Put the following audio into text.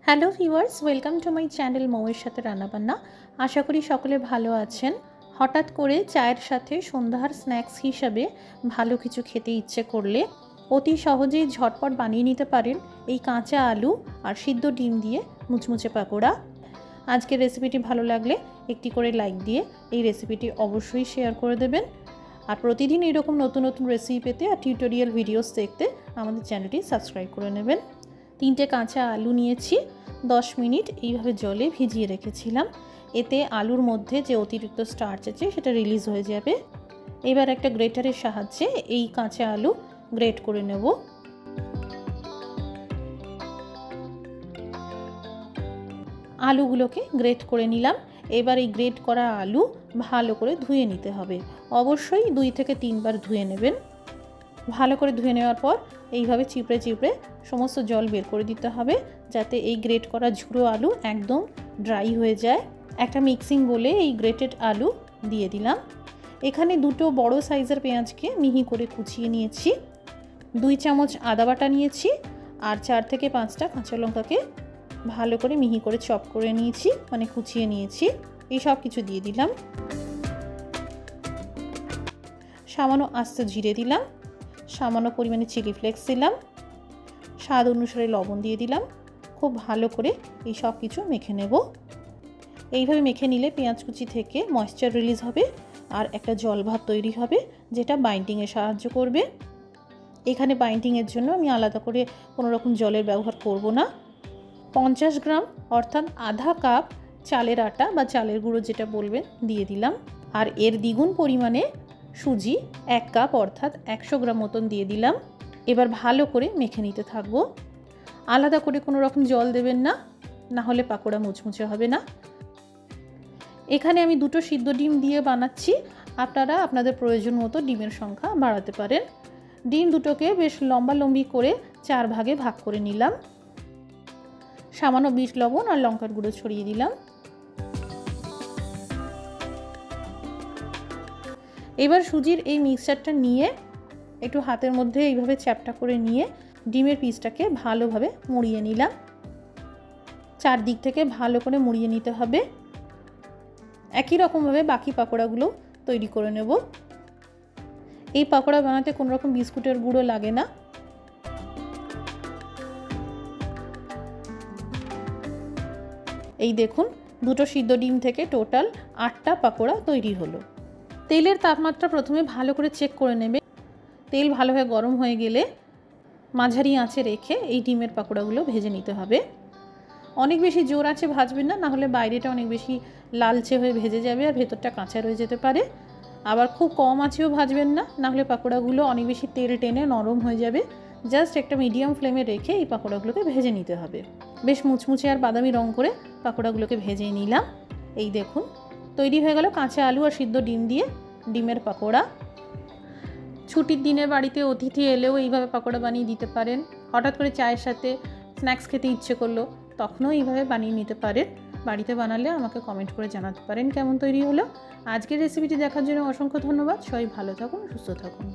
Hello viewers, welcome to my channel মৌয়ের সাথে রান্নাবান্না। আশা করি সকলে ভালো আছেন। হঠাৎ করে চায়ের সাথে সন্ধ্যার স্ন্যাক্স হিসাবে ভালো কিছু খেতে ইচ্ছে করলে অতি সহজেই ঝটপট বানিয়ে নিতে পারেন এই কাঁচা আলু আর সিদ্ধ ডিম দিয়ে মুচমুচে পাকোড়া। আজকের রেসিপিটি ভালো লাগলে একটি করে লাইক দিয়ে এই রেসিপিটি অবশ্যই শেয়ার করে দেবেন। আর প্রতিদিন এরকম নতুন নতুন রেসিপি পেতে আর টিউটোরিয়াল ভিডিওস দেখতে আমাদের চ্যানেলটি সাবস্ক্রাইব করে নেবেন। 3টে কাঁচা আলু নিয়েছি, 10 মিনিট এইভাবে জলে ভিজিয়ে রেখেছিলাম। এতে আলুর মধ্যে যে অতিরিক্ত স্টার্চ আছে সেটা রিলিজ হয়ে যাবে। এবার একটা গ্রেটারের সাহায্যে এই কাঁচা আলু গ্রেট করে নেব। আলুগুলোকে গ্রেট করে নিলাম। এবার এই গ্রেট করা আলু ভালো করে ধুয়ে নিতে হবে। অবশ্যই 2 থেকে 3 বার ধুয়ে নেবেন। ভালো করে ধুয়ে নেওয়ার পর এইভাবে চিপড়ে চিপড়ে সমস্ত জল বের করে দিতে হবে, যাতে এই গ্রেট করা ঝুড়ো আলু একদম ড্রাই হয়ে যায়। একটা মিক্সিং বলে এই গ্রেটেড আলু দিয়ে দিলাম। এখানে 2টো বড় সাইজের পেঁয়াজকে মিহি করে কুচিয়ে নিয়েছি, 2 চামচ আদা বাটা নিয়েছি, আর 4 থেকে 5টা কাঁচা লঙ্কাকে ভালো করে মিহি করে চপ করে নিয়েছি, মানে কুচিয়ে নিয়েছি। এই সব কিছু দিয়ে দিলাম। সামান্য আস্ত জিরে দিলাম, সামান্য পরিমাণে চিলি ফ্লেক্স দিলাম, স্বাদ অনুসারে লবণ দিয়ে দিলাম। খুব ভালো করে এই সব কিছু মেখে নেব। এইভাবে মেখে নিলে পেঁয়াজ কুচি থেকে ময়েশ্চার রিলিজ হবে আর একটা জল ভাব তৈরি হবে, যেটা বাইন্ডিংয়ে সাহায্য করবে। এখানে বাইন্ডিংয়ের জন্য আমি আলাদা করে কোনো রকম জলের ব্যবহার করব না। 50 গ্রাম অর্থাৎ আধা কাপ চালের আটা বা চালের গুঁড়ো যেটা বলবেন দিয়ে দিলাম। আর এর দ্বিগুণ পরিমাণে সুজি 1 কাপ অর্থাৎ 100 গ্রাম মতন দিয়ে দিলাম। এবার ভালো করে মেখে নিতে থাকবো। আলাদা করে কোনো রকম জল দেবেন না, না হলে পাকোড়া মুচমুচে হবে না। এখানে আমি 2টো সিদ্ধ ডিম দিয়ে বানাচ্ছি। আপনারা আপনাদের প্রয়োজন মতো ডিমের সংখ্যা বাড়াতে পারেন। ডিম দুটোকে বেশ লম্বালম্বি করে 4 ভাগে ভাগ করে নিলাম। সামান্য বিট লবণ আর লঙ্কার গুঁড়ো ছড়িয়ে দিলাম। এবার সুজির এই মিক্সচারটা নিয়ে একটু হাতের মধ্যে এইভাবে চ্যাপটা করে নিয়ে ডিমের পিসটাকে ভালোভাবে মুড়িয়ে নিলাম। চারদিক থেকে ভালো করে মুড়িয়ে নিতে হবে। একই রকমভাবে বাকি পাকোড়াগুলো তৈরি করে নেব। এই পাকোড়া বানাতে কোনো রকম বিস্কুটের গুঁড়ো লাগে না। এই দেখুন, 2টো সিদ্ধ ডিম থেকে টোটাল 8টা পাকোড়া তৈরি হলো। তেলের তাপমাত্রা প্রথমে ভালো করে চেক করে নেবে। তেল ভালোভাবে গরম হয়ে গেলে মাঝারি আঁচে রেখে এই ডিমের পাকোড়াগুলো ভেজে নিতে হবে। অনেক বেশি জোর আঁচে ভাজবেন না, নাহলে বাইরেটা অনেক বেশি লালচে হয়ে ভেজে যাবে আর ভেতরটা কাঁচা রয়ে যেতে পারে। আবার খুব কম আঁচেও ভাজবেন না, নাহলে পাকোড়াগুলো অনেক বেশি তেল টেনে নরম হয়ে যাবে। জাস্ট একটা মিডিয়াম ফ্লেমে রেখে এই পাকোড়াগুলোকে ভেজে নিতে হবে। বেশ মুচমুচে আর বাদামি রং করে পাকোড়াগুলোকে ভেজে নিলাম। এই দেখুন, তৈরি হয়ে গেল কাঁচা আলু আর সিদ্ধ ডিম দিয়ে ডিমের পাকোড়া। ছুটির দিনে বাড়িতে অতিথি এলেও এইভাবে পাকোড়া বানিয়ে দিতে পারেন। হঠাৎ করে চায়ের সাথে স্ন্যাক্স খেতে ইচ্ছে করলো, তখনও এইভাবে বানিয়ে নিতে পারেন। বাড়িতে বানালে আমাকে কমেন্ট করে জানাতে পারেন কেমন তৈরি হলো। আজকের রেসিপিটি দেখার জন্য অসংখ্য ধন্যবাদ। সবাই ভালো থাকুন, সুস্থ থাকুন।